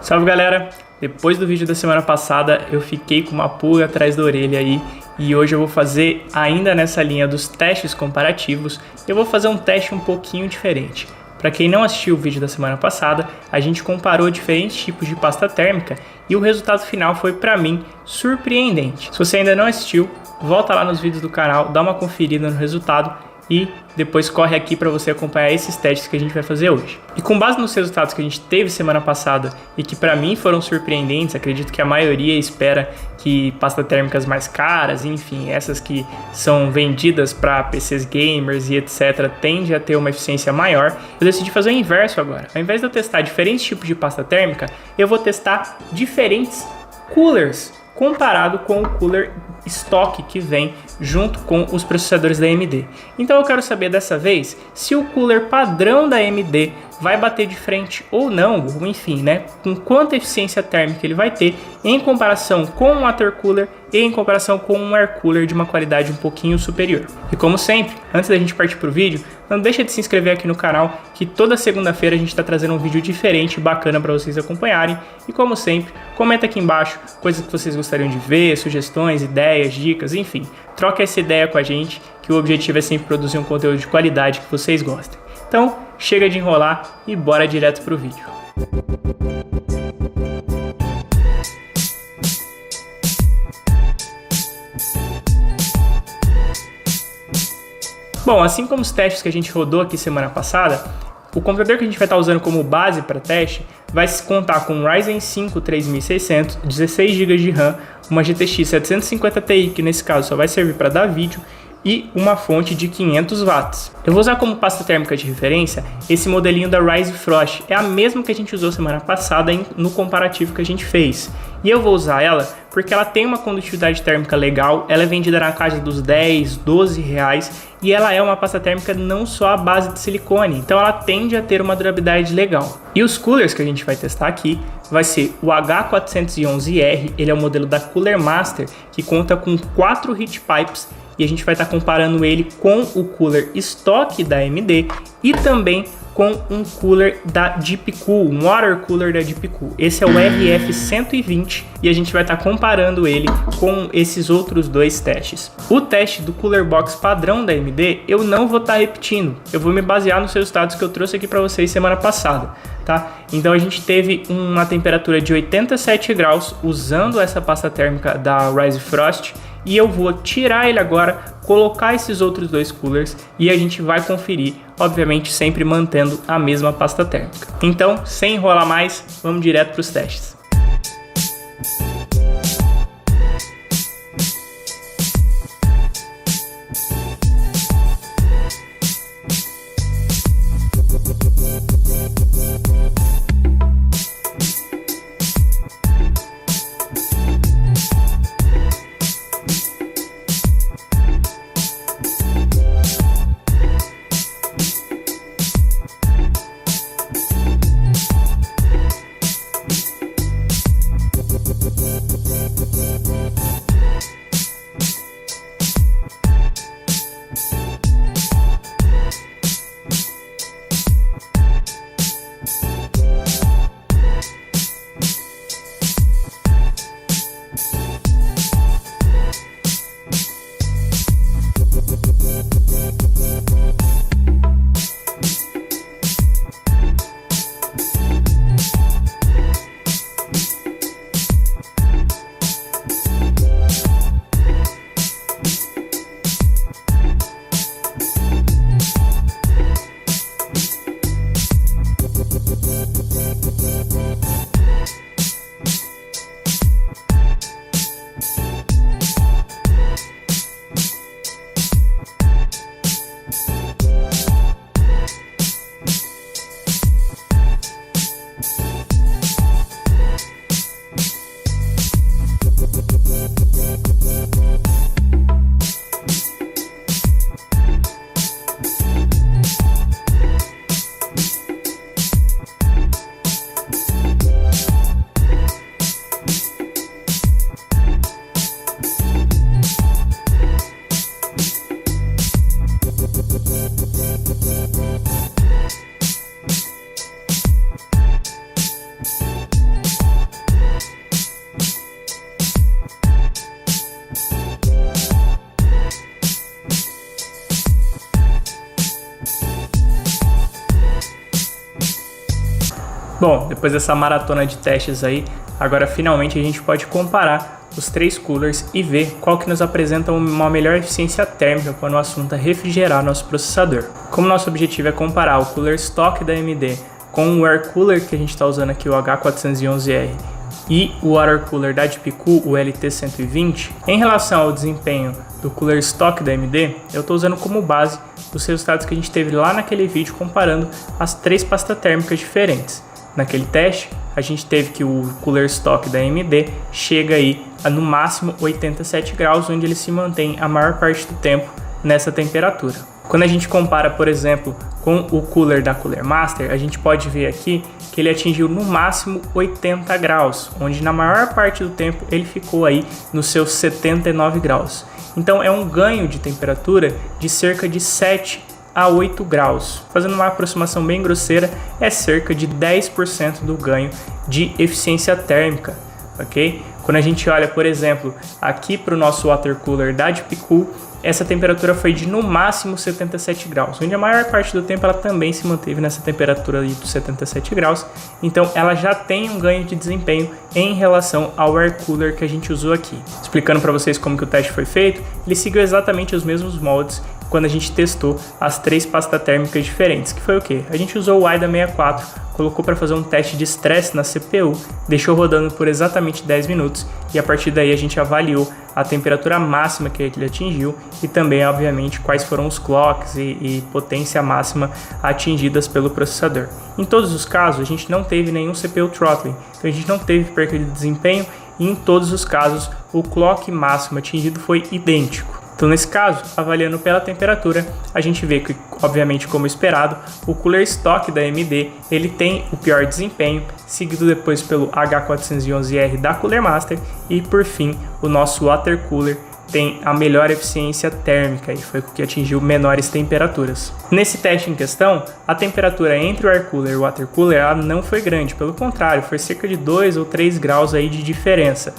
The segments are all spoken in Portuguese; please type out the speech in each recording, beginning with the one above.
Salve galera! Depois do vídeo da semana passada eu fiquei com uma pulga atrás da orelha aí e hoje eu vou fazer, ainda nessa linha dos testes comparativos, eu vou fazer um teste um pouquinho diferente. Para quem não assistiu o vídeo da semana passada, a gente comparou diferentes tipos de pasta térmica e o resultado final foi, para mim, surpreendente. Se você ainda não assistiu, volta lá nos vídeos do canal, dá uma conferida no resultado e depois corre aqui para você acompanhar esses testes que a gente vai fazer hoje. E com base nos resultados que a gente teve semana passada e que para mim foram surpreendentes, acredito que a maioria espera que pastas térmicas mais caras, enfim, essas que são vendidas para PCs gamers e etc, tende a ter uma eficiência maior, eu decidi fazer o inverso agora. Ao invés de eu testar diferentes tipos de pasta térmica, eu vou testar diferentes coolers comparado com o cooler estoque que vem junto com os processadores da AMD. Então eu quero saber dessa vez se o cooler padrão da AMD vai bater de frente ou não, ou enfim, né, com quanta eficiência térmica ele vai ter em comparação com um water cooler e em comparação com um air cooler de uma qualidade um pouquinho superior. E como sempre, antes da gente partir para o vídeo, não deixa de se inscrever aqui no canal, que toda segunda-feira a gente está trazendo um vídeo diferente e bacana para vocês acompanharem. E como sempre, comenta aqui embaixo coisas que vocês gostariam de ver, sugestões, ideias, dicas, enfim. Troca essa ideia com a gente, que o objetivo é sempre produzir um conteúdo de qualidade que vocês gostem. Então, chega de enrolar e bora direto pro vídeo. Bom, assim como os testes que a gente rodou aqui semana passada, o computador que a gente vai estar usando como base para teste vai se contar com um Ryzen 5 3600, 16 GB de RAM, uma GTX 750 Ti, que nesse caso só vai servir para dar vídeo, e uma fonte de 500 watts. Eu vou usar como pasta térmica de referência esse modelinho da Ryze Frost, é a mesma que a gente usou semana passada no comparativo que a gente fez. E eu vou usar ela porque ela tem uma condutividade térmica legal, ela é vendida na casa dos 10, 12 reais e ela é uma pasta térmica não só à base de silicone, então ela tende a ter uma durabilidade legal. E os coolers que a gente vai testar aqui vai ser o H411R, ele é o modelo da Cooler Master, que conta com 4 heat pipes, e a gente vai estar comparando ele com o cooler estoque da AMD e também com um cooler da Deepcool, um water cooler da Deepcool. Esse é o RF120 e a gente vai estar comparando ele com esses outros dois testes. O teste do cooler box padrão da AMD eu não vou estar repetindo, eu vou me basear nos resultados que eu trouxe aqui para vocês semana passada, tá? Então a gente teve uma temperatura de 87 graus usando essa pasta térmica da Ryze Frost. E eu vou tirar ele agora, colocar esses outros dois coolers e a gente vai conferir, obviamente sempre mantendo a mesma pasta térmica. Então, sem enrolar mais, vamos direto para os testes. Bom, depois dessa maratona de testes aí, agora finalmente a gente pode comparar os 3 coolers e ver qual que nos apresenta uma melhor eficiência térmica quando o assunto é refrigerar nosso processador. Como nosso objetivo é comparar o cooler stock da AMD com o air cooler que a gente está usando aqui, o H411R, e o water cooler da Deepcool, o LT120, em relação ao desempenho do cooler stock da AMD, eu estou usando como base os resultados que a gente teve lá naquele vídeo comparando as 3 pastas térmicas diferentes. Naquele teste, a gente teve que o cooler stock da AMD chega aí a no máximo 87 graus, onde ele se mantém a maior parte do tempo nessa temperatura. Quando a gente compara, por exemplo, com o cooler da Cooler Master, a gente pode ver aqui que ele atingiu no máximo 80 graus, onde na maior parte do tempo ele ficou aí nos seus 79 graus. Então é um ganho de temperatura de cerca de 7 a 8 graus. Fazendo uma aproximação bem grosseira, é cerca de 10% do ganho de eficiência térmica, ok? Quando a gente olha, por exemplo, aqui para o nosso water cooler da Deepcool, essa temperatura foi de no máximo 77 graus, onde a maior parte do tempo ela também se manteve nessa temperatura ali dos 77 graus, então ela já tem um ganho de desempenho em relação ao air cooler que a gente usou aqui. Explicando para vocês como que o teste foi feito, ele seguiu exatamente os mesmos moldes quando a gente testou as 3 pastas térmicas diferentes, que foi o que? A gente usou o AIDA 64, colocou para fazer um teste de estresse na CPU, deixou rodando por exatamente 10 minutos e a partir daí a gente avaliou a temperatura máxima que ele atingiu e também, obviamente, quais foram os clocks e potência máxima atingidas pelo processador. Em todos os casos, a gente não teve nenhum CPU throttling, então a gente não teve perda de desempenho e em todos os casos o clock máximo atingido foi idêntico. Então, nesse caso, avaliando pela temperatura, a gente vê que, obviamente, como esperado, o cooler stock da AMD ele tem o pior desempenho, seguido depois pelo H411R da Cooler Master e, por fim, o nosso water cooler tem a melhor eficiência térmica e foi o que atingiu menores temperaturas. Nesse teste em questão, a temperatura entre o air cooler e o water cooler ela não foi grande, pelo contrário, foi cerca de 2 ou 3 graus aí de diferença.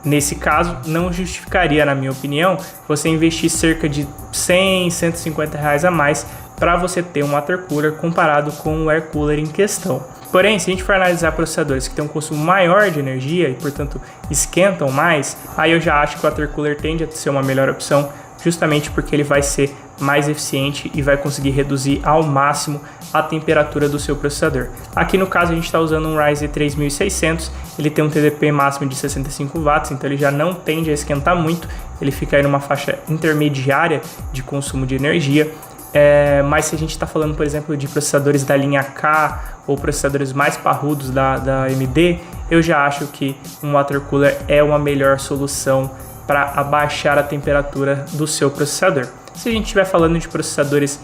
Nesse caso, não justificaria, na minha opinião, você investir cerca de 100, 150 reais a mais para você ter um water cooler comparado com o air cooler em questão. Porém, se a gente for analisar processadores que têm um consumo maior de energia e, portanto, esquentam mais, aí eu já acho que o water cooler tende a ser uma melhor opção, justamente porque ele vai ser mais eficiente e vai conseguir reduzir ao máximo a temperatura do seu processador. Aqui no caso a gente está usando um Ryzen 3600, ele tem um TDP máximo de 65 watts, então ele já não tende a esquentar muito, ele fica aí numa faixa intermediária de consumo de energia. Mas se a gente está falando, por exemplo, de processadores da linha K ou processadores mais parrudos da AMD, eu já acho que um water cooler é uma melhor solução para abaixar a temperatura do seu processador. Se a gente estiver falando de processadores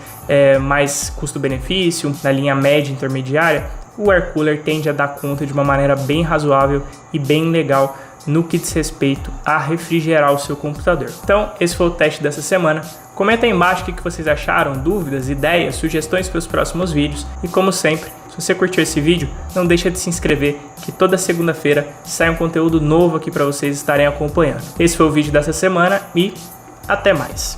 mais custo-benefício, na linha média intermediária, o air cooler tende a dar conta de uma maneira bem razoável e bem legal no que diz respeito a refrigerar o seu computador. Então, esse foi o teste dessa semana. Comenta aí embaixo o que vocês acharam, dúvidas, ideias, sugestões para os próximos vídeos. E como sempre, se você curtiu esse vídeo, não deixa de se inscrever, que toda segunda-feira sai um conteúdo novo aqui para vocês estarem acompanhando. Esse foi o vídeo dessa semana e até mais!